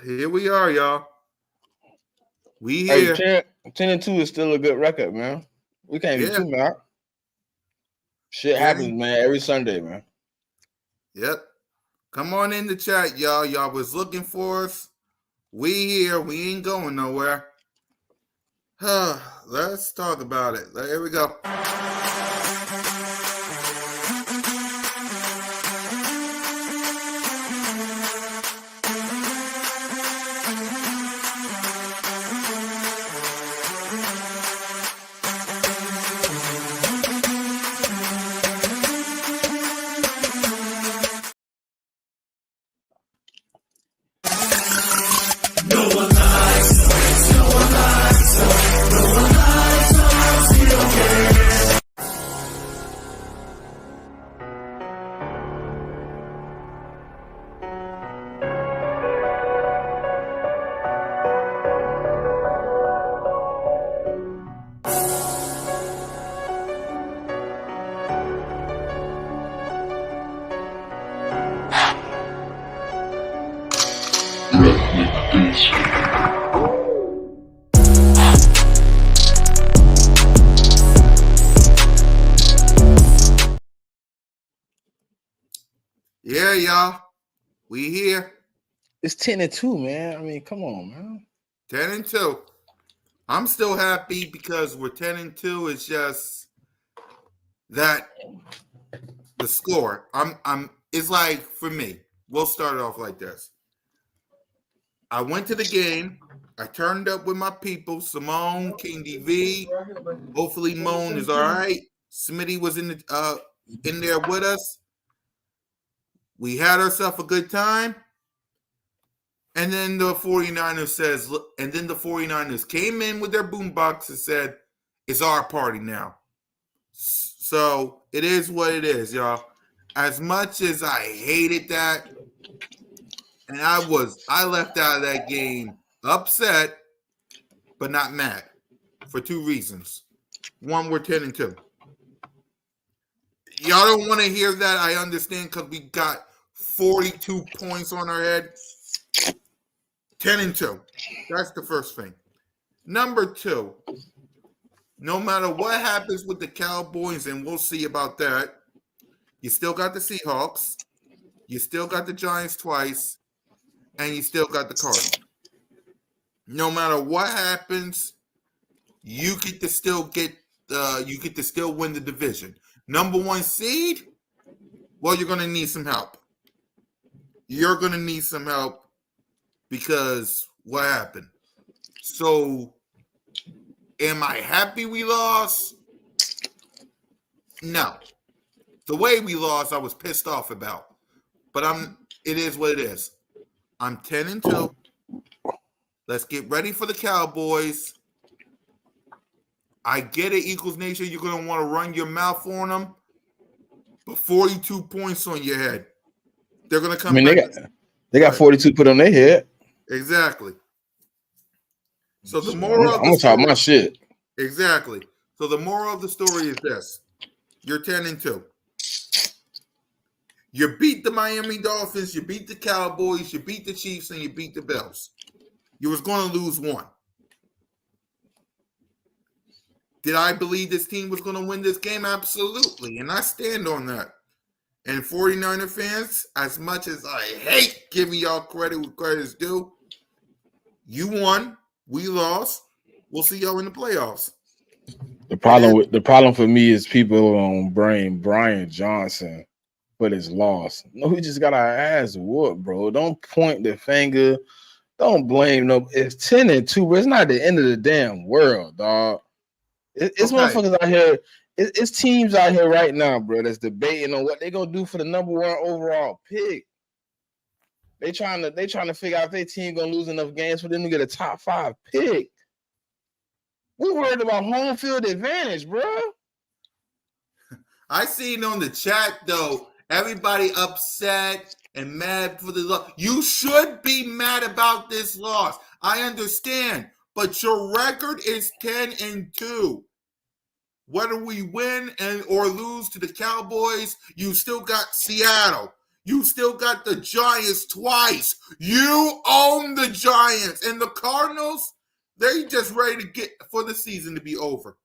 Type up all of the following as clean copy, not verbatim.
Here we are, y'all. We Hey, here. 10-2 is still a good record, man. We can't be Yeah. too mad. Shit happens, man, every Sunday, man. Yep. Come on in the chat, y'all. Y'all was looking for us. We here. We ain't going nowhere. Let's talk about it. Here we go. Yeah, y'all. We here. It's 10-2, man. I mean, come on, man. 10-2. I'm still happy because we're 10-2. It's just that the score. It's like, for me, we'll start off like this. I went to the game. I turned up with my people, Simone, King DV. Hopefully Moan is all right. Smitty was in there with us. We had ourselves a good time. And then the 49ers came in with their boombox and said, it's our party now. So it is what it is, y'all. As much as I hated that, and I left out of that game upset, but not mad, for two reasons. One, we're 10-2. Y'all don't want to hear that. I understand, because we got 42 points on our head. 10-2. That's the first thing. Number two, no matter what happens with the Cowboys, and we'll see about that, you still got the Seahawks, you still got the Giants twice, and you still got the Cardinals. No matter what happens, you get to still win the division. Number one seed, well, you're going to need some help. You're going to need some help because what happened? So, am I happy we lost? No. The way we lost, I was pissed off about. But it is what it is. I'm 10-2. Let's get ready for the Cowboys. I get it, Eagles Nation. You're going to want to run your mouth on them. But 42 points on your head. They're going to come back. They got 42 put on their head. Exactly. So the moral of the I'm going to talk my shit. Exactly. So the moral of the story is this. You're 10-2. You beat the Miami Dolphins, you beat the Cowboys, you beat the Chiefs, and you beat the Bills. You was going to lose one. Did I believe this team was going to win this game? Absolutely. And I stand on that. And 49er fans, as much as I hate giving y'all credit where credit is due, you won. We lost. We'll see y'all in the playoffs. The problem for me is people on Brian Johnson for his loss. No, we just got our ass whooped, bro. Don't point the finger. Don't blame no. It's 10-2, but it's not the end of the damn world, dog. It's okay. Motherfuckers out here. It's teams out here right now, bro, that's debating on what they're gonna do for the number one overall pick. They trying to figure out if their team gonna lose enough games for them to get a top 5 pick. We worried about home field advantage, bro. I seen on the chat though, everybody upset and mad for the loss. You should be mad about this loss. I understand, but your record is 10-2. Whether we win or lose to the Cowboys, you still got Seattle. You still got the Giants twice. You own the Giants. And the Cardinals, they just ready to get for the season to be over.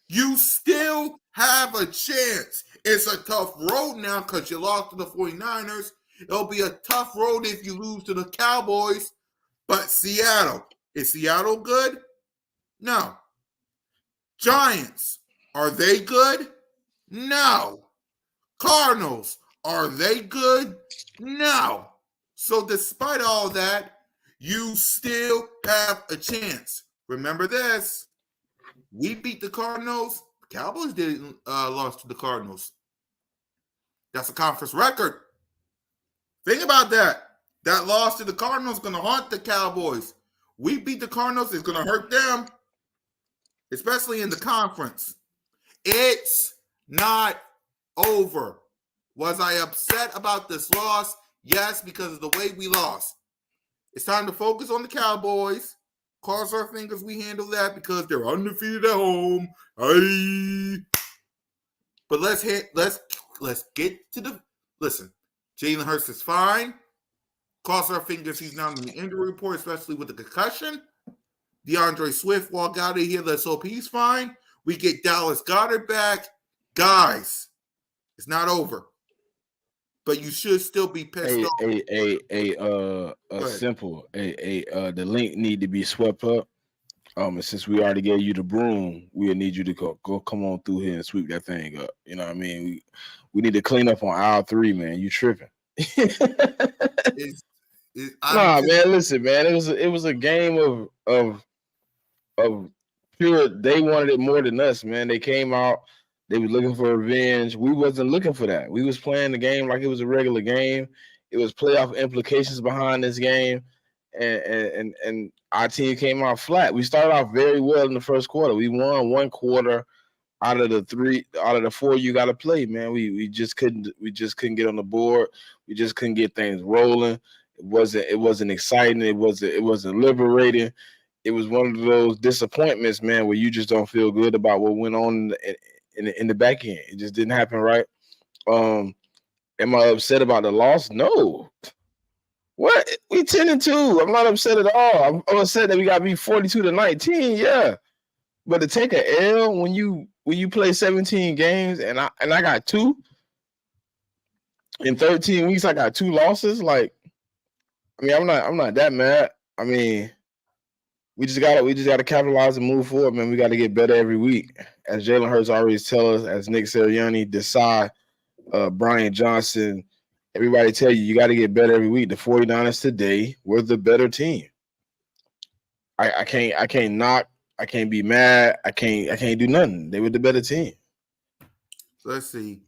You still have a chance. It's a tough road now because you lost to the 49ers. It'll be a tough road if you lose to the Cowboys. But Seattle, is Seattle good? No. Giants, are they good? No. Cardinals, are they good? No. So despite all that, you still have a chance. Remember this. We beat the Cardinals. Cowboys didn't lost to the Cardinals. That's a conference record. Think about that. That loss to the Cardinals is going to haunt the Cowboys. We beat the Cardinals. It's going to hurt them, especially in the conference. It's not over. Was I upset about this loss? Yes, because of the way we lost. It's time to focus on the Cowboys. Cross our fingers we handle that because they're undefeated at home. Aye. But let's get to the listen. Jalen Hurts is fine. Cross our fingers he's not in the injury report, especially with the concussion. DeAndre Swift walk out of here. Let's hope he's fine. We get Dallas Goedert back. Guys, it's not over. But you should still be pissed off. Simple. The link need to be swept up. And since we already gave you the broom, we'll need you to go come on through here and sweep that thing up. You know what I mean? We need to clean up on aisle 3, man. You tripping. Man, listen, man. It was a game of pure. They wanted it more than us, man. They came out. They were looking for revenge. We wasn't looking for that. We was playing the game like it was a regular game. It was playoff implications behind this game, and our team came out flat. We started off very well in the first quarter. We won one quarter out of the 4 you got to play, man. We just couldn't get on the board. We just couldn't get things rolling. It wasn't exciting. It wasn't liberating. It was one of those disappointments, man, where you just don't feel good about what went on in the back end. It just didn't happen right. Am I upset about the loss? No. What? We 10-2. I'm not upset at all. I'm upset that we got beat 42-19. Yeah. But to take an L when you play 17 games and I got 2 in 13 weeks, I got 2 losses. Like, I mean, I'm not that mad. I mean, we just gotta capitalize and move forward, man. We got to get better every week. As Jalen Hurts always tells us, as Nick Sirianni, Desai, Brian Johnson, everybody tell you got to get better every week. The 49ers today were the better team. I can't be mad. I can't do nothing. They were the better team. Let's see.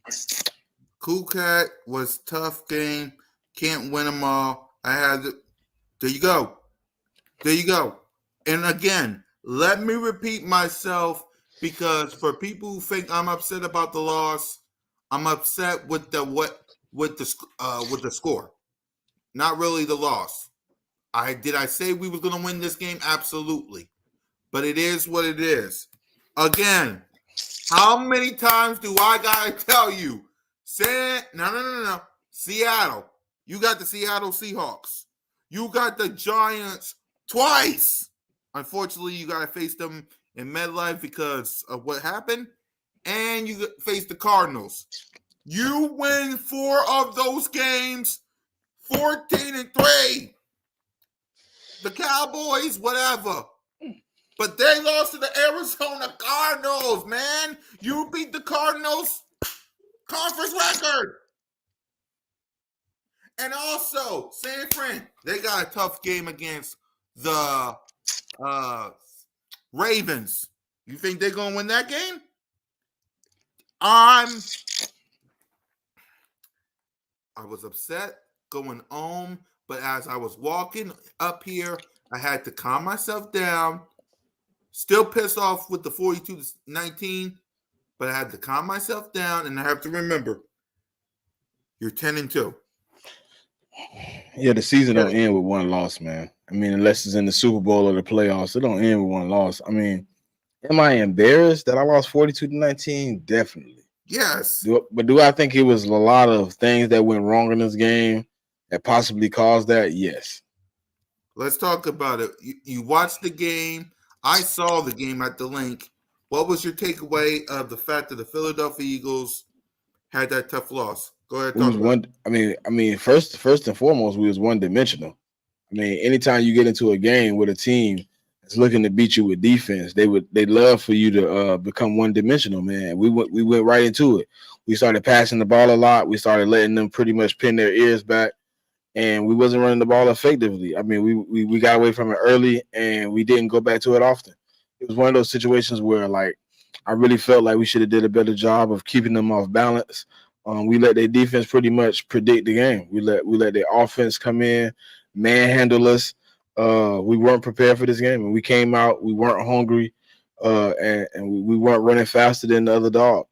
Cool Cat was tough game. Can't win them all. There you go. And again, let me repeat myself because for people who think I'm upset about the loss, I'm upset with the score, not really the loss. Did I say we were going to win this game? Absolutely. But it is what it is. Again, how many times do I gotta tell you? No. Seattle. You got the Seattle Seahawks. You got the Giants twice. Unfortunately, you got to face them in MetLife because of what happened. And you face the Cardinals. You win 4 of those games, 14-3. The Cowboys, whatever. But they lost to the Arizona Cardinals, man. You beat the Cardinals conference record. And also, San Fran, they got a tough game against the Ravens. You think they're going to win that game? I was upset going home, but as I was walking up here, I had to calm myself down. Still pissed off with the 42-19, but I had to calm myself down, and I have to remember, you're 10-2. Yeah, the season don't end with one loss, man. I mean, unless it's in the Super Bowl or the playoffs, it don't end with one loss. I mean, am I embarrassed that I lost 42-19? Definitely. Yes. But do I think it was a lot of things that went wrong in this game that possibly caused that? Yes. Let's talk about it. You watched the game. I saw the game at the link. What was your takeaway of the fact that the Philadelphia Eagles had that tough loss? Go ahead, We talk was about it. one. I mean, first and foremost, we was one dimensional. I mean, anytime you get into a game with a team that's looking to beat you with defense, they love for you to become one dimensional, man. We went right into it. We started passing the ball a lot. We started letting them pretty much pin their ears back, and we wasn't running the ball effectively. I mean, we got away from it early, and we didn't go back to it often. It was one of those situations where, like, I really felt like we should have did a better job of keeping them off balance. We let their defense pretty much predict the game. We let their offense come in, manhandle us. We weren't prepared for this game, and we came out. We weren't hungry, and we weren't running faster than the other dog.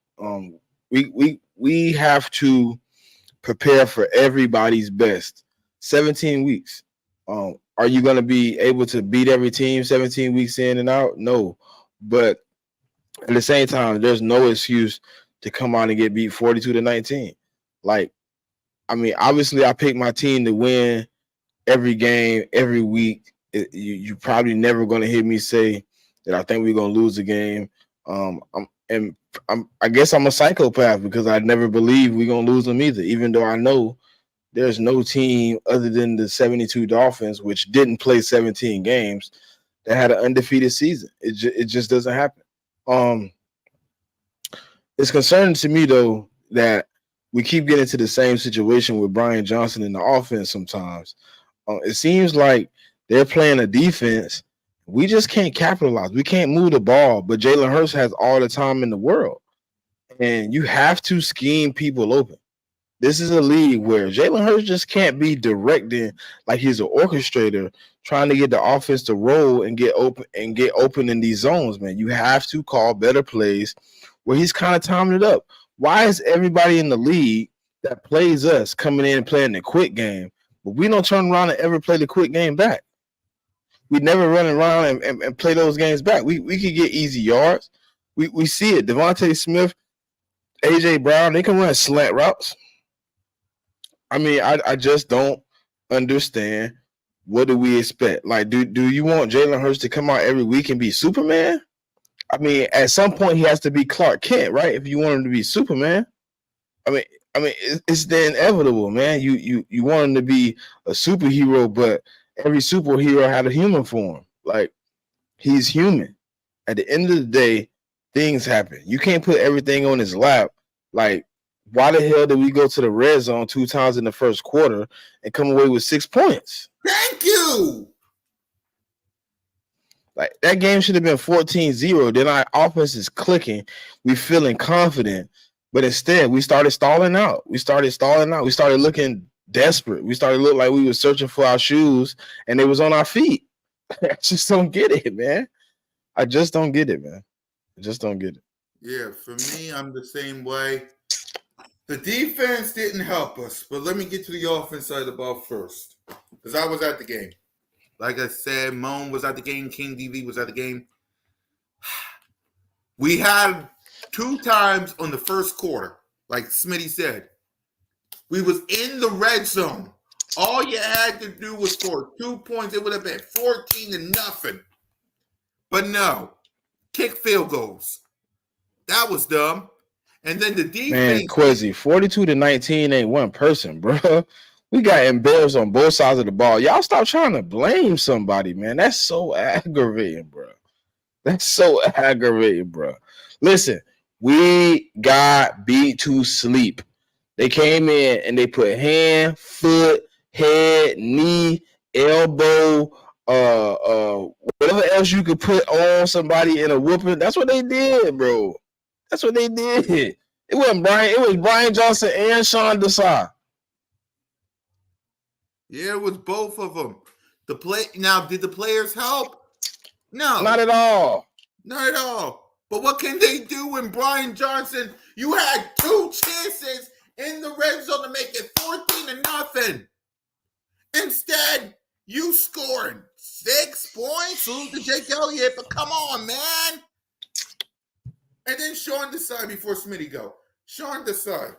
We have to prepare for everybody's best. 17 weeks. Are you going to be able to beat every team 17 weeks in and out? No, but at the same time, there's no excuse to come out and get beat 42-19. Like, I mean, obviously, I picked my team to win every game, every week. You're probably never going to hear me say that I think we're going to lose a game. I guess I'm a psychopath because I never believe we're going to lose them either, even though I know there's no team other than the 72 Dolphins, which didn't play 17 games, that had an undefeated season. It just doesn't happen. It's concerning to me, though, that we keep getting to the same situation with Brian Johnson in the offense sometimes. It seems like they're playing a defense. We just can't capitalize. We can't move the ball, but Jalen Hurts has all the time in the world. And you have to scheme people open. This is a league where Jalen Hurts just can't be directing like he's an orchestrator trying to get the offense to roll and get open in these zones, man. You have to call better plays where he's kind of timing it up. Why is everybody in the league that plays us coming in and playing the quick game, but we don't turn around and ever play the quick game back? We never run around and play those games back. We could get easy yards. We see it. Devontae Smith, AJ Brown, they can run slant routes. I mean, I just don't understand. What do we expect? Like, do you want Jalen Hurts to come out every week and be Superman? I mean, at some point he has to be Clark Kent, right? If you want him to be Superman, I mean, it's the inevitable, man. You want him to be a superhero, but every superhero had a human form. Like, he's human. At the end of the day, things happen. You can't put everything on his lap. Like, why the hell did we go to the red zone 2 times in the first quarter and come away with 6 points? Thank you. Like, that game should have been 14-0. Then our offense is clicking. We feeling confident. But instead, we started stalling out. We started looking desperate. We started looking like we were searching for our shoes and they was on our feet. I just don't get it, man. I just don't get it. Yeah, for me, I'm the same way. The defense didn't help us, but let me get to the offense side of the ball first, because I was at the game. Like I said, Moan was at the game. King DV was at the game. We had 2 times on the first quarter, like Smitty said. We was in the red zone. All you had to do was score 2 points. It would have been 14-0. But no, kick field goals. That was dumb. And then the defense. Man, Quizzy, 42-19 ain't one person, bro. We got embarrassed on both sides of the ball. Y'all stop trying to blame somebody, man. That's so aggravating, bro. Listen, we got beat to sleep. They came in and they put hand, foot, head, knee, elbow, whatever else you could put on somebody in a whooping. That's what they did, bro. That's what they did. It wasn't Brian. It was Brian Johnson and Sean Desai. Yeah, it was both of them. Now, did the players help? No, not at all. Not at all. But what can they do when Brian Johnson? You had 2 chances in the red zone to make it 14-0. Instead, you scored 6 points. Lose to Jake Elliott, but come on, man. And then Sean Desai before Smitty go. Sean Desai.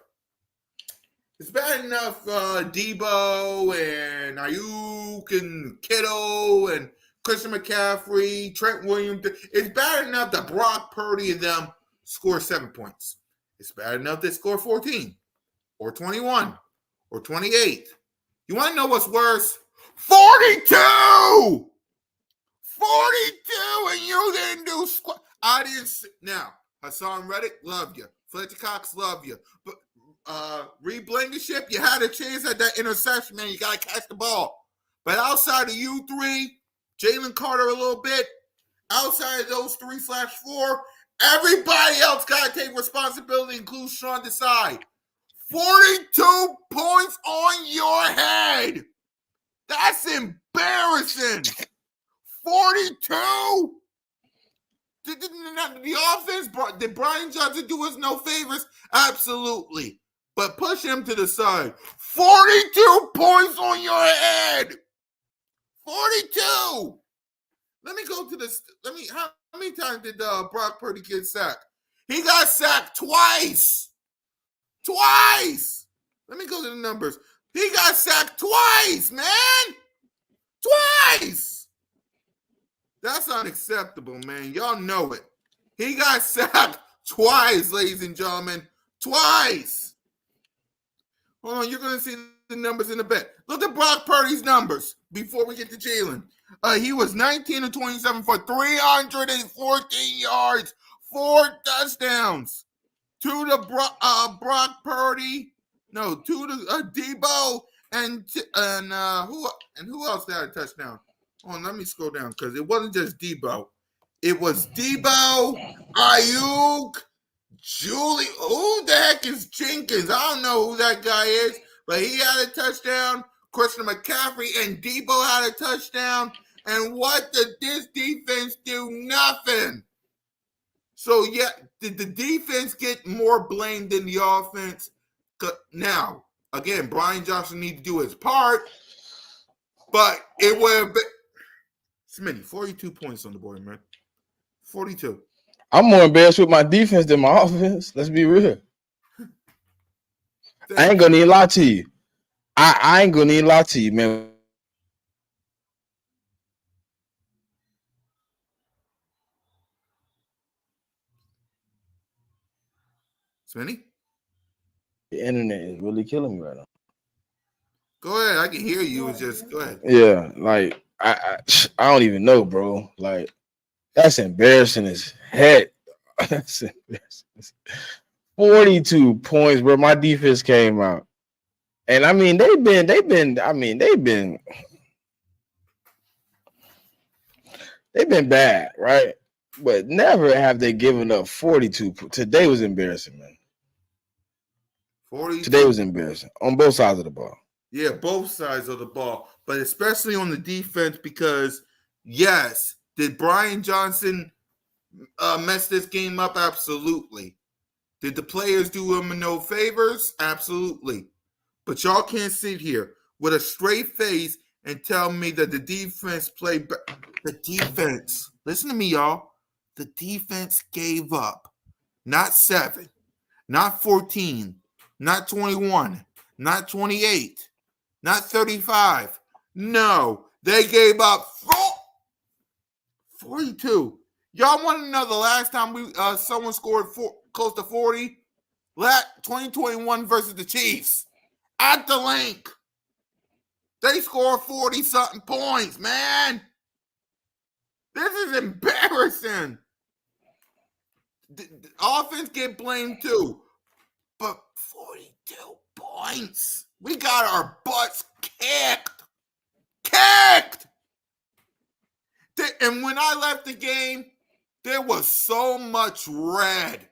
It's bad enough Debo and Ayuk and Kittle and Christian McCaffrey, Trent Williams. It's bad enough that Brock Purdy and them score 7 points. It's bad enough they score 14 or 21 or 28. You want to know what's worse? 42! 42 and you didn't do squat. I didn't. Now, Hassan Reddick, love you. Fletcher Cox, love you. But Reed Blankenship, you had a chance at that interception, man. You got to catch the ball. But outside of you three, Jalen Carter a little bit, outside of those 3/4, everybody else got to take responsibility, including Sean Desai. 42 points on your head. That's embarrassing. 42? The offense, did Brian Johnson do us no favors? Absolutely. But push him to the side. 42 points on your head. 42. Let me go to this. How many times did Brock Purdy get sacked? He got sacked twice. Twice. Let me go to the numbers. He got sacked twice, man. Twice. That's unacceptable, man. Y'all know it. He got sacked twice, ladies and gentlemen. Twice. Hold on, you're going to see the numbers in a bit. Look at Brock Purdy's numbers before we get to Jalen. He was 19 of 27 for 314 yards, 4 touchdowns. 2 to Brock Purdy. No, 2 to Debo and who else had a touchdown? Oh, let me scroll down because it wasn't just Debo. It was Debo, Ayuk, Julie. Who the heck is Jenkins? I don't know who that guy is, but he had a touchdown. Christian McCaffrey and Debo had a touchdown. And what did this defense do? Nothing. So, yeah, did the defense get more blame than the offense? Now, again, Brian Johnson needs to do his part, but it would have been Smitty, 42 points on the board, man. 42. I'm more embarrassed with my defense than my offense. Let's be real. I ain't gonna need to lie to you. I ain't gonna need to lie to you, man. Smitty? The internet is really killing me right now. Go ahead. I can hear you. It's just go ahead. Yeah, like I don't even know, bro. Like that's embarrassing as heck. That's embarrassing. 42 points, bro. My defense came out, and I mean they've been bad, right? But never have they given up 42. Today was embarrassing, man. 42. Today was embarrassing on both sides of the ball. Yeah, both sides of the ball, but especially on the defense because, yes, did Brian Johnson mess this game up? Absolutely. Did the players do him no favors? Absolutely. But y'all can't sit here with a straight face and tell me that the defense played the defense. Listen to me, y'all. The defense gave up. Not 7, not 14, not 21, not 28, not 35. No, they gave up 42. Y'all want to know the last time someone scored close to 40? 2021 versus the Chiefs. At the link. They scored 40-something points, man. This is embarrassing. The offense get blamed too. But 42 points. We got our butts kicked. Kicked! And when I left the game, there was so much red.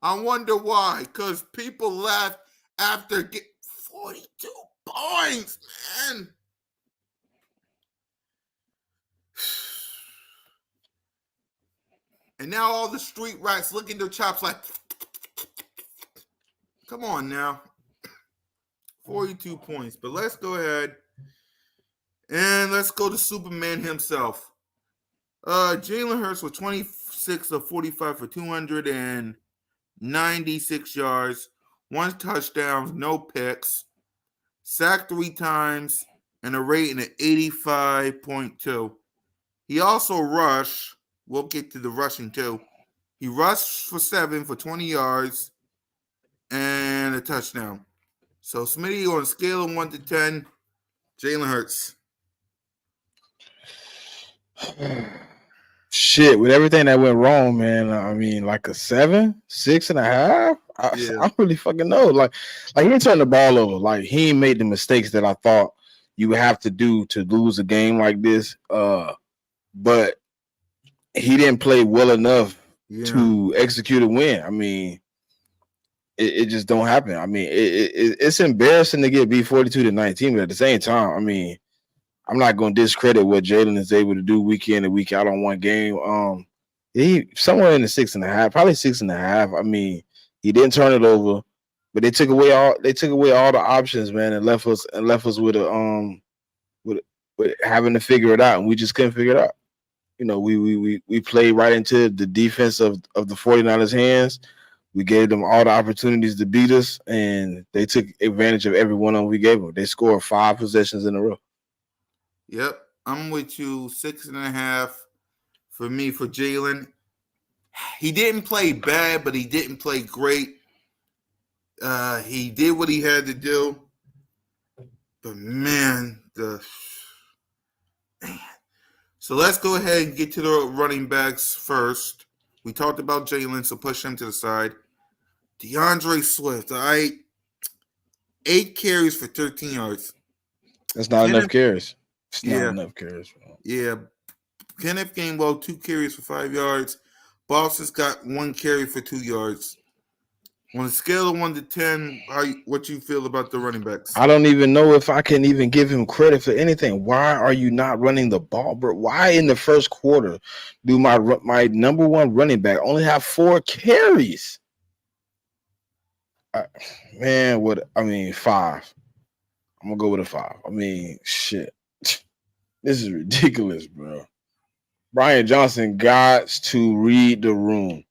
I wonder why. Because people left after getting 42 points, man. And now all the street rats licking their chops like, come on now. 42 points. But let's go ahead and let's go to Superman himself. Jalen Hurts with 26 of 45 for 200 and 96 yards, 1 touchdown, no picks, sacked 3 times, and a rating of 85.2. He also rushed. We'll get to the rushing too. He rushed for 7 for 20 yards and a touchdown. So Smitty, on a scale of 1 to 10, Jalen Hurts. Shit, with everything that went wrong, man. I mean, like a 7, 6.5. Yeah. I don't really fucking know. Like he didn't turn the ball over. Like he ain't made the mistakes that I thought you would have to do to lose a game like this. But he didn't play well enough to execute a win. I mean, it just don't happen. I mean, it's embarrassing to get beat 42-19, but at the same time, I mean, I'm not going to discredit what Jalen is able to do week in and week out on one game. He somewhere in the 6.5, probably 6.5. I mean, he didn't turn it over, but they took away all the options, man, and left us with a with having to figure it out, and we just couldn't figure it out. You know, we played right into the defense of the 49ers' hands. We gave them all the opportunities to beat us, and they took advantage of every one of them we gave them. They scored 5 possessions in a row. Yep, I'm with you. 6.5 for me for Jalen. He didn't play bad, but he didn't play great. He did what he had to do. But man. So let's go ahead and get to the running backs first. We talked about Jalen, so push him to the side. DeAndre Swift, all right. 8 carries for 13 yards. That's not enough carries. It's Yeah. not enough carries. Bro. Yeah. Kenneth Gainwell, 2 carries for 5 yards. Boston's got 1 carry for 2 yards. On a scale of 1 to 10, what you feel about the running backs? I don't even know if I can even give him credit for anything. Why are you not running the ball, bro? Why in the first quarter do my number one running back only have 4 carries? Man, 5. I'm gonna go with a 5. I mean, shit. This is ridiculous, bro. Brian Johnson got to read the room.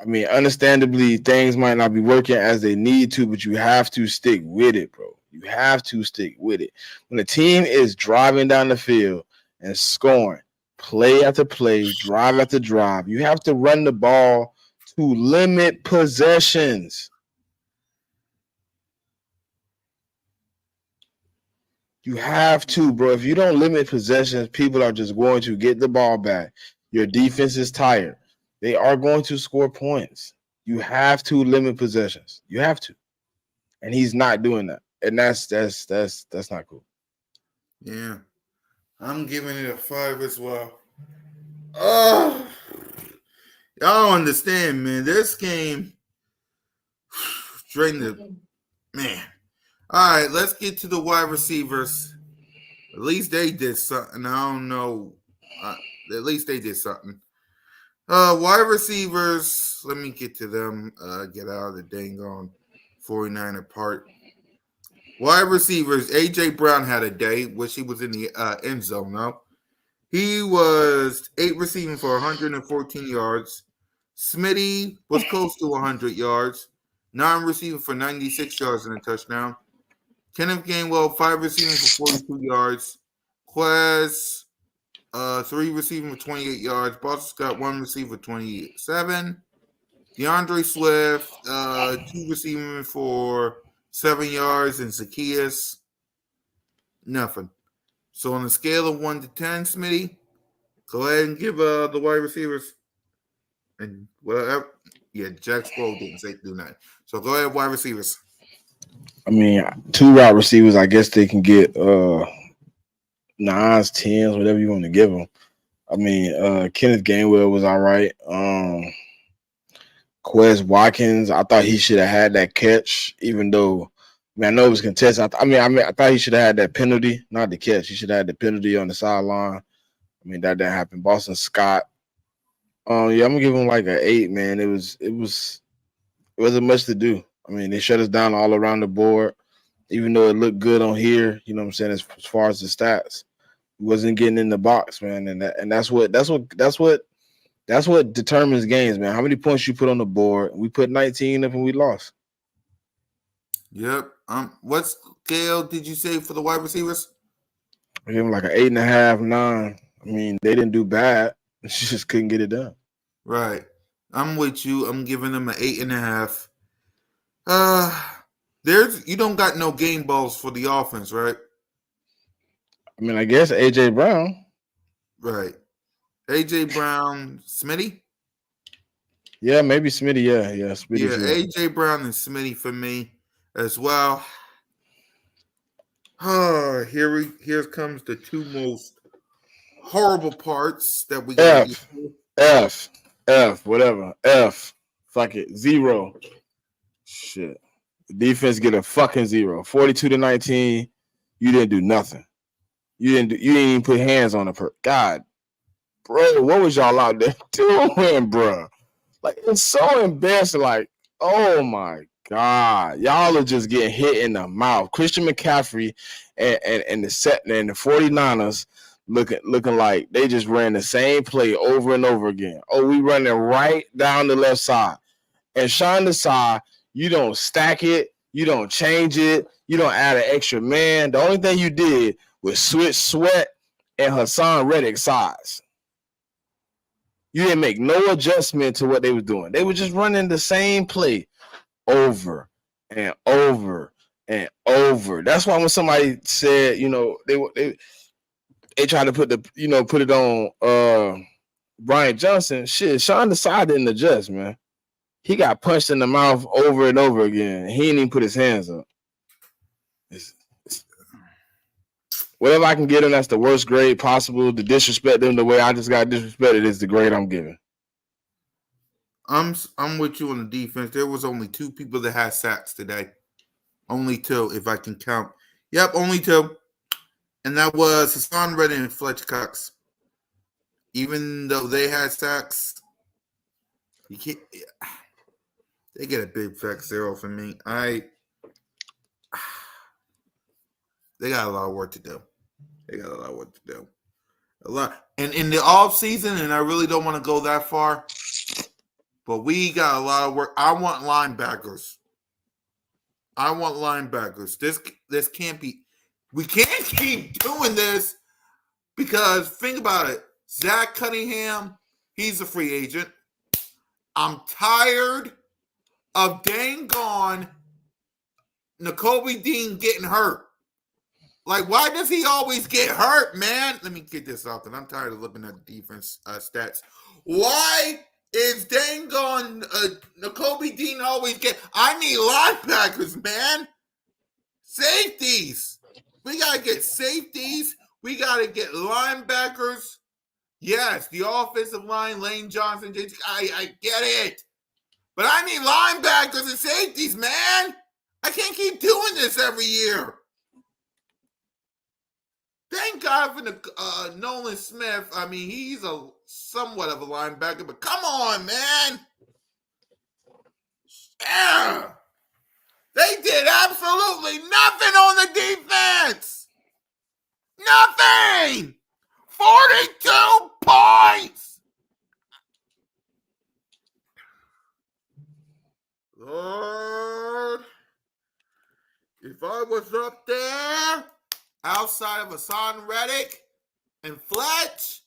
I mean, understandably, things might not be working as they need to, but you have to stick with it, bro. You have to stick with it. When the team is driving down the field and scoring, play after play, drive after drive, you have to run the ball to limit possessions. You have to, bro. If you don't limit possessions, people are just going to get the ball back. Your defense is tired. They are going to score points. You have to limit possessions. You have to. And he's not doing that. And that's not cool. Yeah. I'm giving it a 5 as well. Oh, y'all don't understand, man. This game drained the man. All right, let's get to the wide receivers. At least they did something. I don't know. At least they did something. Wide receivers, let me get to them. Get out of the dang on 49er part. Wide receivers, A.J. Brown had a day, which he was in the end zone now. He was 8 receiving for 114 yards. Smitty was close to 100 yards. 9 receiving for 96 yards and a touchdown. Kenneth Gainwell, 5 receiving for 42 yards. Quez, 3 receiving for 28 yards. Boston's got 1 receiver for 27. DeAndre Swift, 2 receiving for 7 yards. And Zacchaeus, nothing. So on a scale of 1 to 10, Smitty, go ahead and give the wide receivers. And whatever. Yeah, Jack Sproul didn't say do nothing. So go ahead, wide receivers. I mean, 2 wide receivers, I guess they can get 9s, 10s, whatever you want to give them. I mean, Kenneth Gainwell was all right. Quez Watkins, I thought he should have had that catch, even though I know it was contested. I thought he should have had that penalty, not the catch. He should have had the penalty on the sideline. I mean, that didn't happen. Boston Scott. Yeah, I'm gonna give him like an 8, man. It wasn't much to do. I mean, they shut us down all around the board, even though it looked good on here. You know what I'm saying? As far as the stats, he wasn't getting in the box, man. And that's what That's what determines games, man. How many points you put on the board? We put 19 up and we lost. Yep. What scale did you say for the wide receivers? I gave them like an 8.5, 9. I mean, they didn't do bad. She just couldn't get it done. Right. I'm with you. I'm giving them an 8.5. You don't got no game balls for the offense, right? I mean, I guess AJ Brown. Right. AJ Brown, Smitty? Yeah, maybe Smitty. Yeah, Smitty. Yeah, AJ Brown and Smitty for me as well. Here comes the two most horrible parts that we got. F, whatever. F. Fuck it. 0. Shit. The defense get a fucking 0. 42-19. You didn't do nothing. You didn't even put hands on the God, bro, what was y'all out there doing, bro? Like, it's so embarrassing. Like, oh my God, y'all are just getting hit in the mouth. Christian McCaffrey and the 49ers looking like they just ran the same play over and over again. Oh, we running right down the left side. And Sean Desai, you don't stack it, you don't change it, you don't add an extra man. The only thing you did was switch Sweat and Hassan Reddick sides. You didn't make no adjustment to what they were doing. They were just running the same play over and over and over. That's why when somebody said, they tried to put it on Brian Johnson, shit, Sean Desai didn't adjust, man. He got punched in the mouth over and over again. He didn't even put his hands up. Whatever I can get him, that's the worst grade possible. To disrespect them the way I just got disrespected is the grade I'm giving. I'm with you on the defense. There was only 2 people that had sacks today. Only 2, if I can count. Yep, only 2. And that was Hassan Reddick and Fletcher Cox. Even though they had sacks, you can't. They get a big fact 0 from me. They got a lot of work to do. A lot. And in the offseason, and I really don't want to go that far, but we got a lot of work. I want linebackers. This can't be. We can't keep doing this because think about it. Zach Cunningham, he's a free agent. I'm tired of dang gone Nakobe Dean getting hurt. Like, why does he always get hurt, man? Let me get this off because I'm tired of looking at defense stats. Why is dang gone Nakobe Dean always get? I need linebackers, man. Safeties. We got to get safeties. We got to get linebackers. Yes, the offensive line, Lane Johnson, I get it. But I need linebackers and safeties, man. I can't keep doing this every year. Thank God for the Nolan Smith. I mean, he's somewhat of a linebacker, but come on, man. Yeah. They did absolutely nothing on the defense. Nothing. 42 points. Lord, if I was up there outside of Hassan Reddick and Fletch,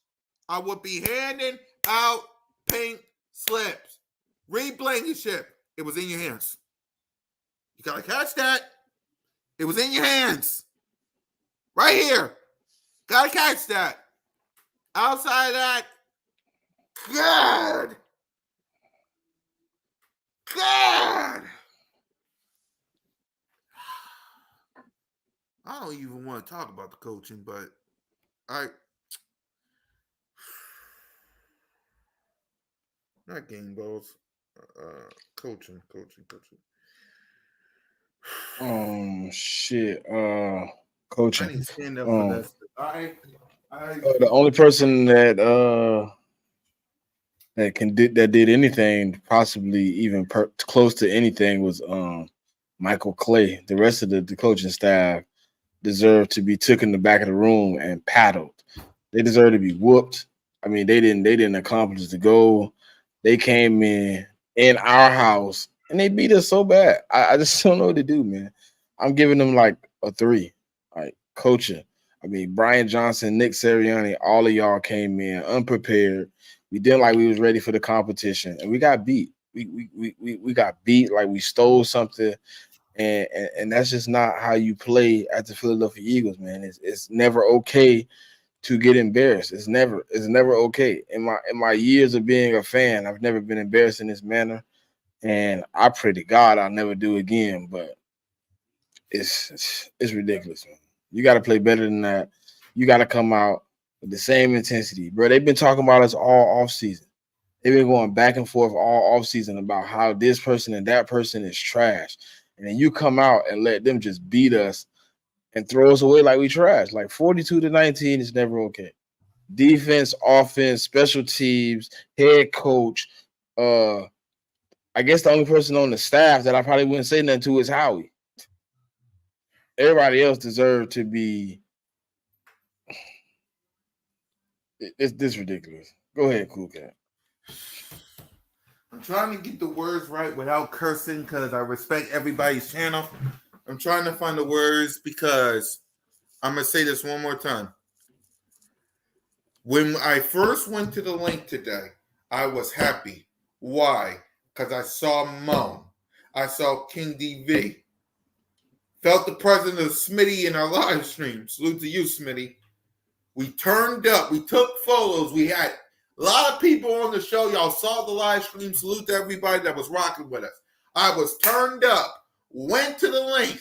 I would be handing out pink slips. Reed Blankenship, it was in your hands. You got to catch that. It was in your hands. Right here. Got to catch that. Outside of that, God. I don't even want to talk about the coaching, but not game balls. Coaching. Shit. I Coaching. need to stand up for this. The only person that did anything, possibly even close to anything, was Michael Clay. The rest of the coaching staff deserved to be took in the back of the room and paddled. They deserve to be whooped. I mean, they didn't accomplish the goal. They came in our house and they beat us so bad. I just don't know what to do, man. I'm giving them like a 3. Like coaching. I mean, Brian Johnson, Nick Sirianni, all of y'all came in unprepared. We didn't like we was ready for the competition, and we got beat. We got beat like we stole something, and that's just not how you play at the Philadelphia Eagles, man. It's never okay to get embarrassed. It's never okay. In my years of being a fan, I've never been embarrassed in this manner, and I pray to God I'll never do it again. But it's ridiculous, man. You got to play better than that. You got to come out with the same intensity, bro. They've been talking about us all off season. They've been going back and forth all off season about how this person and that person is trash, and then you come out and let them just beat us and throw us away like we trash. Like 42-19 is never okay. Defense, offense, special teams, head coach. I guess the only person on the staff that I probably wouldn't say nothing to is Howie. Everybody else deserved to be. It's this ridiculous. Go ahead, Cool Cat. I'm trying to get the words right without cursing because I respect everybody's channel. I'm trying to find the words because I'm going to say this one more time. When I first went to the link today, I was happy. Why? Because I saw Moan. I saw King DV. Felt the presence of Smitty in our live stream. Salute to you, Smitty. We turned up. We took photos. We had a lot of people on the show. Y'all saw the live stream. Salute to everybody that was rocking with us. I was turned up. Went to the link.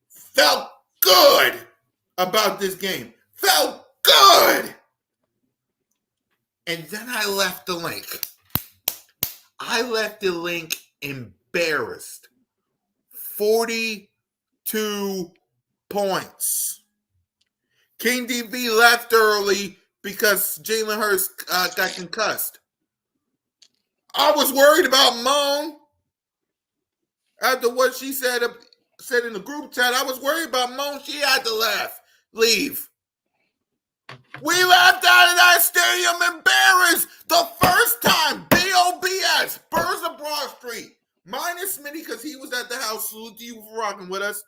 Felt good about this game. Felt good. And then I left the link. I left the link embarrassed. 42 points. King DB left early because Jalen Hurts got concussed. I was worried about Moan. After what she said in the group chat, I was worried about Moan. She had to leave. We left out of that stadium embarrassed the first time. BOBS, Birds of Broad Street. Minus Smitty because he was at the house. Salute to you for rocking with us.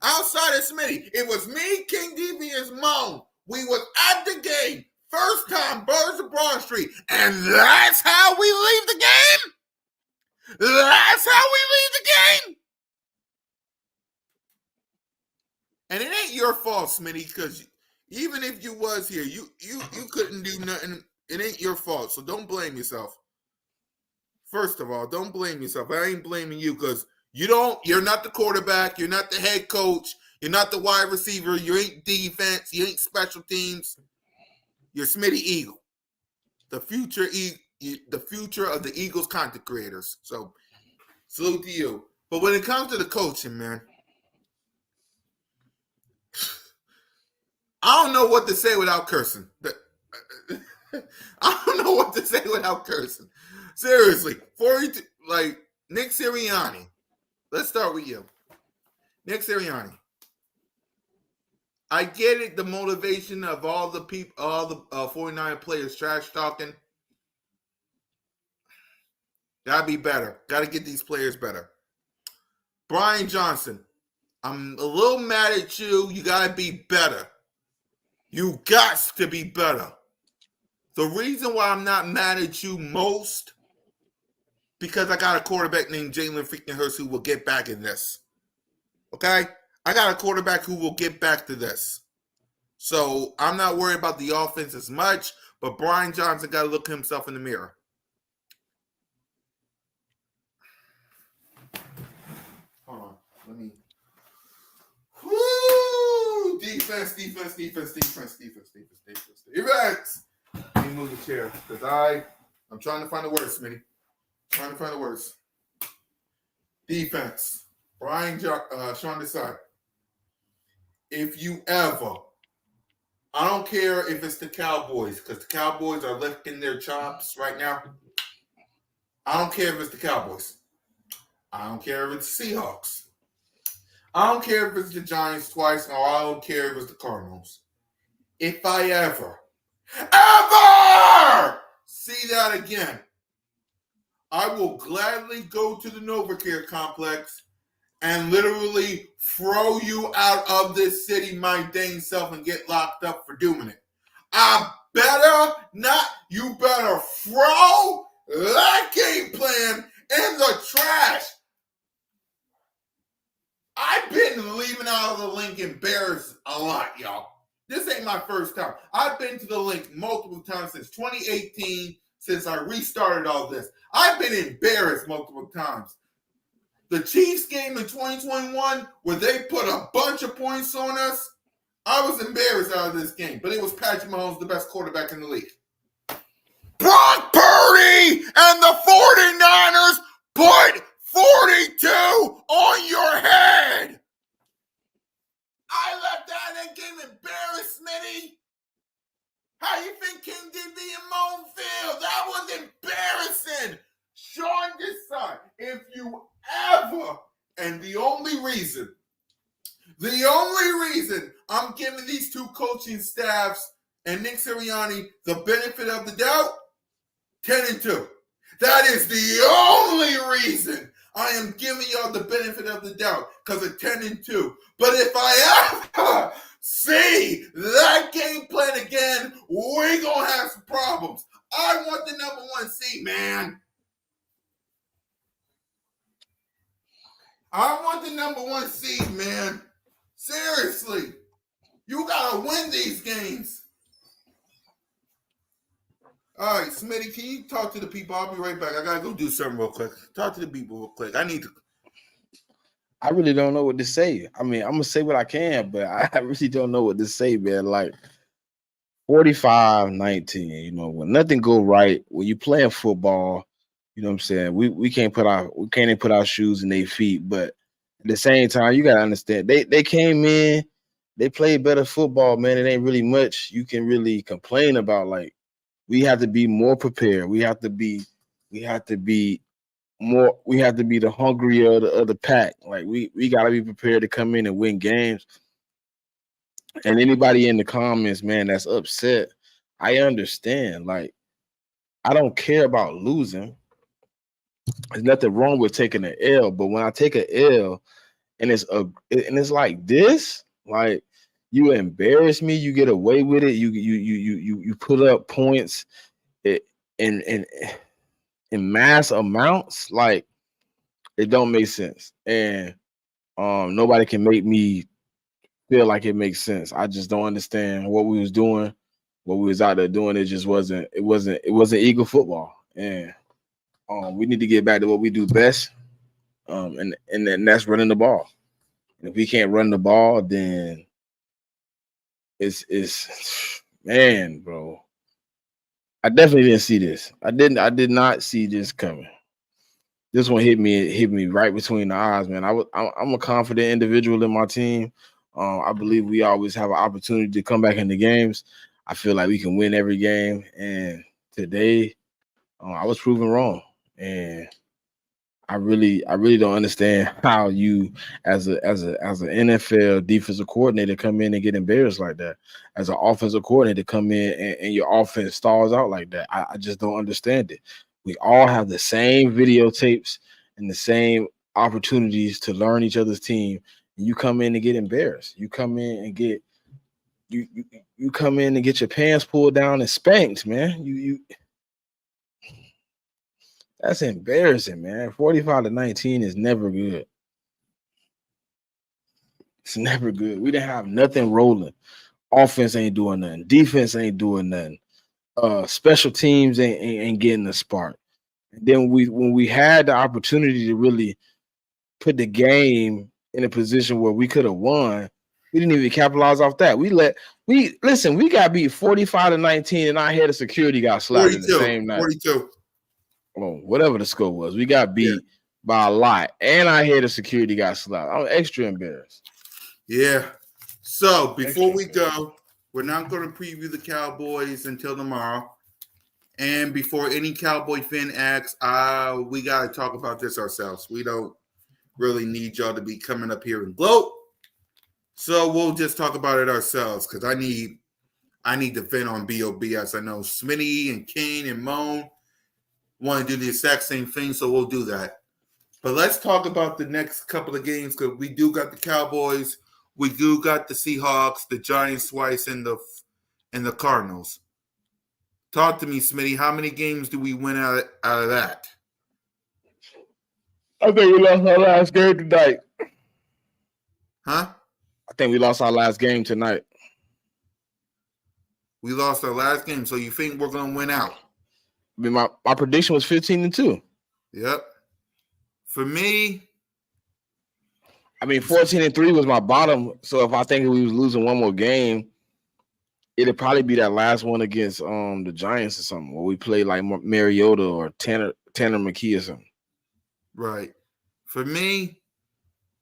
Outside of Smitty, it was me, King DB, and Moan. We was at the game. First time, Birds of Broad Street. And that's how we leave the game? That's how we leave the game? And it ain't your fault, Smitty, because even if you was here, you couldn't do nothing. It ain't your fault, so don't blame yourself. First of all, don't blame yourself. I ain't blaming you because you're not the quarterback, you're not the head coach, you're not the wide receiver, you ain't defense, you ain't special teams. You're Smitty Eagle, the future of the Eagles content creators. So salute to you. But when it comes to the coaching, man, I don't know what to say without cursing. I don't know what to say without cursing. Seriously, Nick Sirianni. Let's start with you. Nick Sirianni. I get it, the motivation of all the people, all the 49 players trash talking. Gotta be better. Gotta get these players better. Brian Johnson. I'm a little mad at you. You gotta be better. You got to be better. The reason why I'm not mad at you most, because I got a quarterback named Jalen freaking Hurts who will get back in this. Okay? I got a quarterback who will get back to this. So I'm not worried about the offense as much, but Brian Johnson got to look himself in the mirror. Hold on. Let me. Woo! Defense. Let me move the chair because I'm trying to find the words, Smitty. Trying to find the words. Defense. Brian Sean Desai. If you ever, I don't care if it's the Cowboys, because the Cowboys are licking their chops right now. I don't care if it's the Cowboys. I don't care if it's the Seahawks. I don't care if it's the Giants twice, or I don't care if it's the Cardinals. If I ever ever see that again. I will gladly go to the NovaCare complex and literally throw you out of this city, my dang self, and get locked up for doing it. I better not. You better throw that game plan in the trash. I've been leaving out of the Lincoln Bears a lot, y'all. This ain't my first time. I've been to the link multiple times since 2018, since I restarted all this. I've been embarrassed multiple times. The Chiefs game in 2021, where they put a bunch of points on us, I was embarrassed out of this game. But it was Patrick Mahomes, the best quarterback in the league. Brock Purdy and the 49ers put 42 on your head. I left that in game embarrassed, Smitty. How you think King did the Moan Field? That was embarrassing. Sean Desai, if you ever, and the only reason I'm giving these two coaching staffs and Nick Sirianni the benefit of the doubt, 10-2. That is the only reason I am giving y'all the benefit of the doubt, because of 10-2. But if I ever see that game plan again, we're going to have some problems. I want the number 1 seed, man. I want the number 1 seed, man. Seriously. You got to win these games. All right, Smitty, can you talk to the people? I'll be right back. I got to go do something real quick. Talk to the people real quick. I really don't know what to say. I mean, I'm going to say what I can, but I really don't know what to say, man. Like, 45-19, you know, when nothing go right, when you playing football, you know what I'm saying? We can't even put our shoes in their feet, but at the same time, you gotta understand they came in, they played better football, man. It ain't really much you can really complain about. Like, we have to be more prepared. We have to be the hungrier of the pack. Like, we gotta be prepared to come in and win games. And anybody in the comments, man, that's upset, I understand. Like, I don't care about losing. There's nothing wrong with taking an L, but when I take an L and it's like this, like, you embarrass me, you get away with it, you put up points in mass amounts, like, it don't make sense. And nobody can make me feel like it makes sense. I just don't understand what we was doing, what we was out there doing. It just wasn't Eagle football. And we need to get back to what we do best. And that's running the ball. And if we can't run the ball, then it's man, bro. I definitely didn't see this. I did not see this coming. This one hit me right between the eyes, man. I'm a confident individual in my team. I believe we always have an opportunity to come back into games. I feel like we can win every game, and today I was proven wrong. And I really don't understand how you, as an NFL defensive coordinator, come in and get embarrassed like that. As an offensive coordinator, come in and your offense stalls out like that. I just don't understand it. We all have the same videotapes and the same opportunities to learn each other's team. And you come in and get embarrassed. You come in and get you come in and get your pants pulled down and spanked, man. That's embarrassing, man. 45-19 is never good. It's never good. We didn't have nothing rolling. Offense ain't doing nothing. Defense ain't doing nothing. Special teams ain't getting the spark. And then when we had the opportunity to really put the game in a position where we could have won, we didn't even capitalize off that. We got beat 45-19, and our head of security got slapped in the same night. 42. Oh, whatever the score was, we got beat by a lot, and our head of security got slapped. I'm extra embarrassed. Yeah. So before we go, we're not going to preview the Cowboys until tomorrow. And before any Cowboy fan asks, we got to talk about this ourselves. We don't really need y'all to be coming up here and gloat. So we'll just talk about it ourselves, because I I need to vent on BOBS. I know Smitty and Kane and Moan want to do the exact same thing, so we'll do that. But let's talk about the next couple of games because we do got the Cowboys, we do got the Seahawks, the Giants twice, and the Cardinals. Talk to me, Smitty. How many games do we win out of that? I think we lost our last game tonight. Huh? I think we lost our last game tonight. We lost our last game, so you think we're going to win out? I mean, my prediction was 15-2. Yep. For me, I mean, 14-3 was my bottom. So if I think we was losing one more game, it'd probably be that last one against the Giants or something, where we play like Mariota or Tanner McKee or something. Right. For me,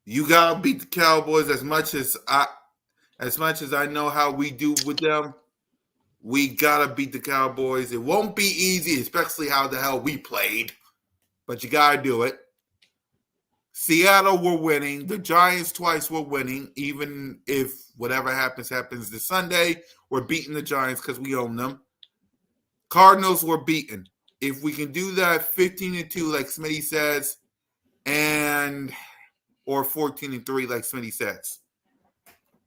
you gotta beat the Cowboys as much as I know how we do with them. We gotta beat the Cowboys. It won't be easy, especially how the hell we played, but you gotta do it. Seattle were winning. The Giants twice were winning. Even if whatever happens this Sunday, we're beating the Giants because we own them. Cardinals were beaten. If we can do that 15-2, like Smitty says, or 14-3, like Smitty says,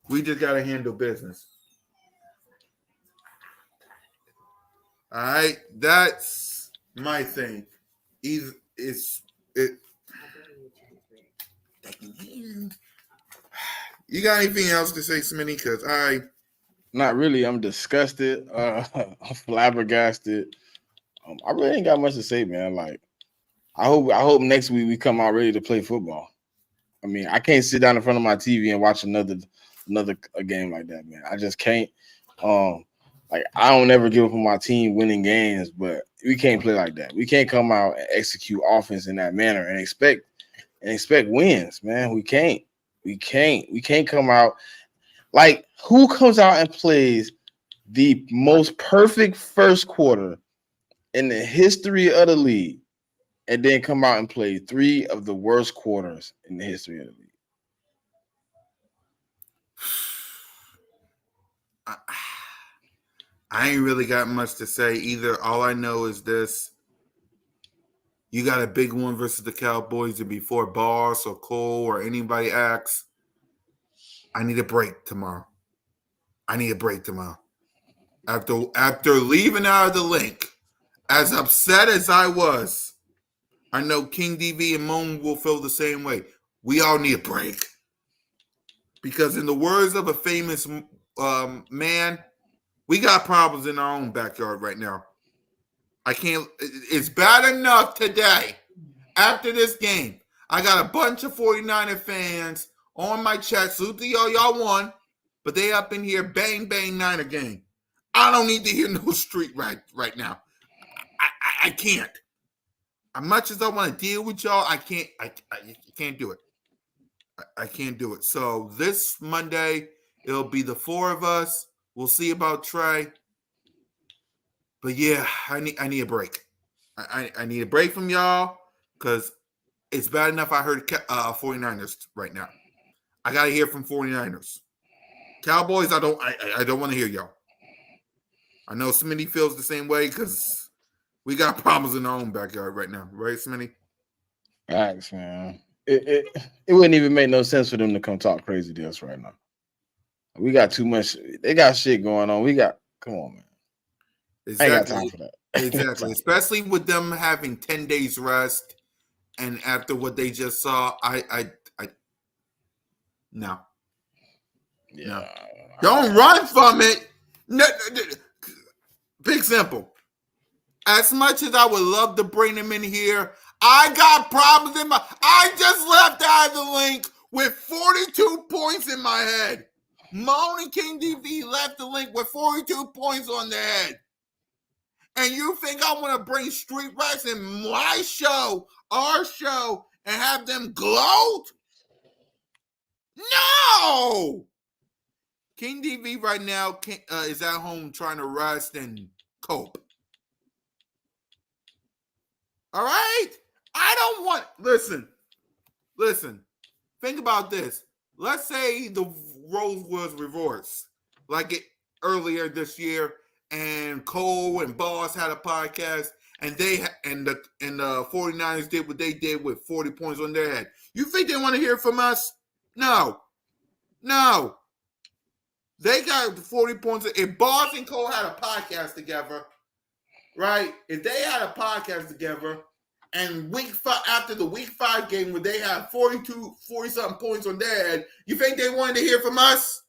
we just got to handle business. All right, that's my thing. You got anything else to say, Smitty? Because not really. I'm disgusted. I'm flabbergasted. I really ain't got much to say, man. Like, I hope next week we come out ready to play football. I mean, I can't sit down in front of my TV and watch another game like that, man. I just can't. Like, I don't ever give up on my team winning games, but we can't play like that. We can't come out and execute offense in that manner and expect wins, man. We can't. We can't come out. Like, who comes out and plays the most perfect first quarter in the history of the league and then come out and play 3 of the worst quarters in the history of the league? I ain't really got much to say either. All I know is this. You got a big one versus the Cowboys, and before Boss or Cole or anybody asks, I need a break tomorrow. After leaving out of the link, as upset as I was, I know King DV and Moan will feel the same way. We all need a break. Because in the words of a famous man, we got problems in our own backyard right now. It's bad enough today. After this game, I got a bunch of 49er fans on my chat. Salute to y'all won. But they up in here, bang, bang, Niner game. I don't need to hear no street right now. I can't. As much as I want to deal with y'all, I can't. I can't do it. I can't do it. So this Monday, it'll be the 4 of us. We'll see about Trey. But yeah, I need a break. I need a break from y'all because it's bad enough I heard 49ers right now. I got to hear from 49ers. Cowboys, I don't want to hear y'all. I know Smitty feels the same way because we got problems in our own backyard right now. Right, Smitty? Facts, man. It wouldn't even make no sense for them to come talk crazy to us right now. We got too much. They got shit going on. Come on, man. Exactly. I ain't got time for that. Exactly. Especially with them having 10 days rest and after what they just saw, no. Yeah. No. Don't run from it. No. Big simple. As much as I would love to bring them in here, I got problems I just left out of the link with 42 points in my head. Moan and King DV left the link with 42 points on their head. And you think I want to bring Street Rats in my show, our show, and have them gloat? No! King DV right now is at home trying to rest and cope. All right? I don't want... Listen. Think about this. Let's say the roles was reversed. Like earlier this year, and Cole and Boss had a podcast, and the 49ers did what they did with 40 points on their head. You think they want to hear from us? No. They got 40 points. If Boss and Cole had a podcast together, right? If they had a podcast together, and week 5 after the week 5 game where they had 40-something points on their head, you think they wanted to hear from us?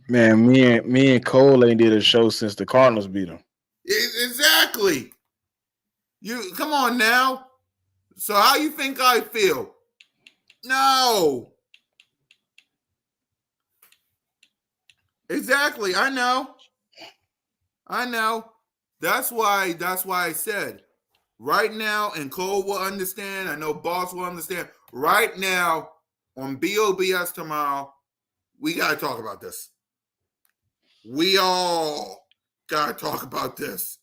Man, me and Cole ain't did a show since the Cardinals beat them. Exactly. You come on now. So how you think I feel? No. Exactly. I know. That's why I said right now, and Cole will understand. I know Boss will understand. Right now on BOBS tomorrow, we gotta talk about this. We all gotta talk about this.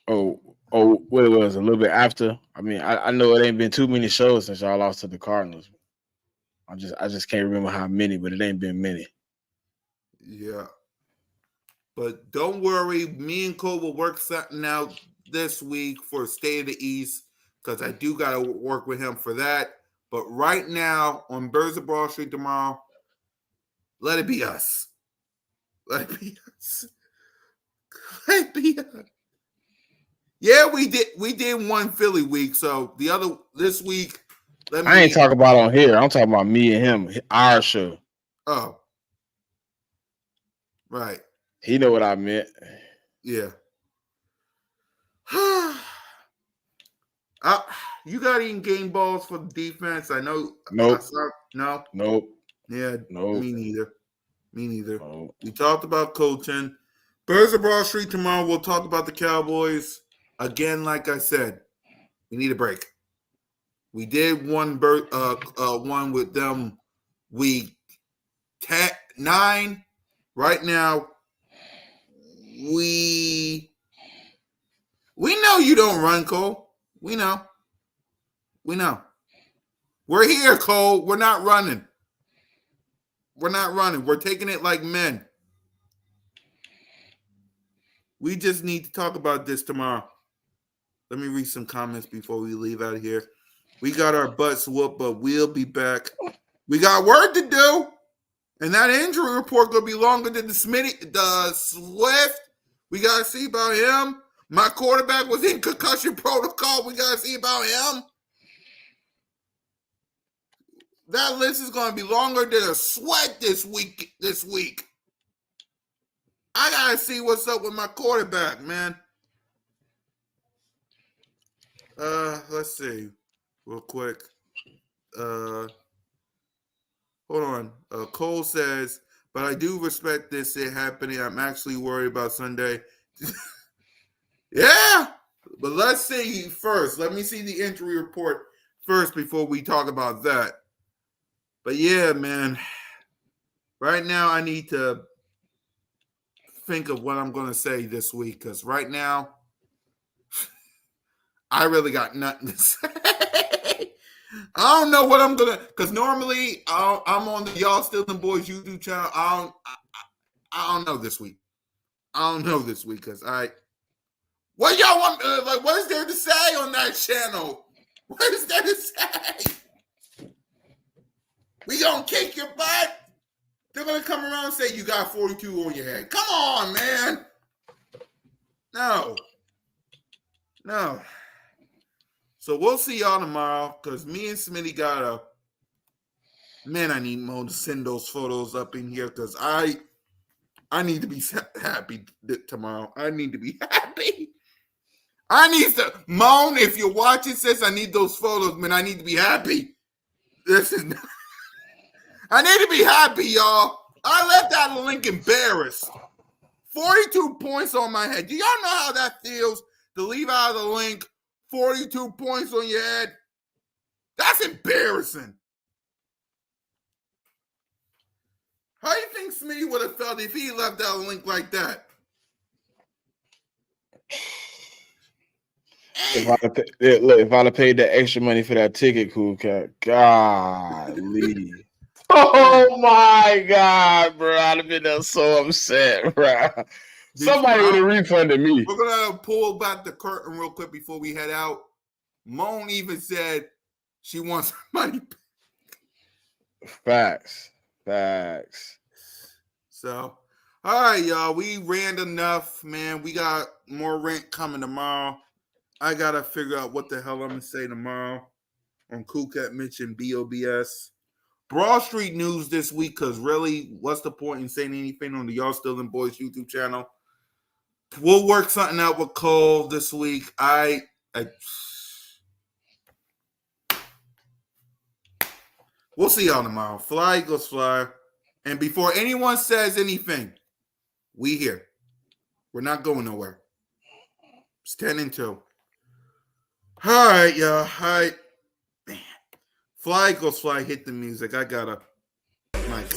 Oh, what it was a little bit after. I mean, I know it ain't been too many shows since y'all lost to the Cardinals. I just can't remember how many, but it ain't been many. Yeah. But don't worry, me and Cole will work something out this week for State of the East, because I do gotta work with him for that. But right now on Birds of Broad Street tomorrow, let it be us. Let it be us. Let it be us. Yeah, we did one Philly week. So the other this week, I ain't talking about on here. I'm talking about me and him, our show. Oh, right. He know what I meant. Yeah. You got any game balls for the defense? I know. Nope. Nope. Yeah. Nope. Me neither. Nope. We talked about coaching. Birds of Broad Street tomorrow. We'll talk about the Cowboys again. Like I said, we need a break. We did one with them week 9. Right now, we know you don't run, Cole. We know. We're here, Cole. We're not running. We're taking it like men. We just need to talk about this tomorrow. Let me read some comments before we leave out of here. We got our butts whooped, but we'll be back. We got work to do. And that injury report going to be longer than the Swift. We got to see about him. My quarterback was in concussion protocol. We got to see about him. That list is going to be longer than a sweat this week. I got to see what's up with my quarterback, man. Let's see real quick. Hold on. Cole says, but I do respect this happening. I'm actually worried about Sunday. Yeah, but let's see first. Let me see the injury report first before we talk about that. But yeah, man, right now I need to think of what I'm going to say this week, because right now I really got nothing to say. I don't know what I'm going to, because normally I'm on the Y'all Still Them Boys YouTube channel. I don't know this week. Because what y'all want? What is there to say on that channel? What is there to say? We gonna kick your butt? They're gonna come around and say you got 42 on your head. Come on, man. No. So we'll see y'all tomorrow, because me and Smitty got man, I need Mo to send those photos up in here, because I need to be happy tomorrow. I need to be happy. I need to, Moan, if you're watching, sis, I need those photos, man. I need to be happy. I need to be happy, y'all. I left that link embarrassed. 42 points on my head. Do y'all know how that feels to leave out of the link 42 points on your head? That's embarrassing. How do you think Smitty would have felt if he left out a link like that? If I'd have paid that extra money for that ticket, cool cat. Golly. Oh my God, bro. I'd have been so upset, bro. Somebody would have refunded me. We're going to pull back the curtain real quick before we head out. Moan even said she wants her money back. Facts. So, all right, y'all. We ran enough, man. We got more rant coming tomorrow. I got to figure out what the hell I'm going to say tomorrow on Cool Cat Mitch and BOBS. Broad Street news this week, because really, what's the point in saying anything on the Y'all Still in Boys YouTube channel? We'll work something out with Cole this week. We'll see y'all tomorrow. Fly, Eagles, fly. And before anyone says anything, we here. We're not going nowhere. It's 10-2. All right, y'all. All right. Man. Fly, Eagles, fly. Hit the music. I gotta. Nice.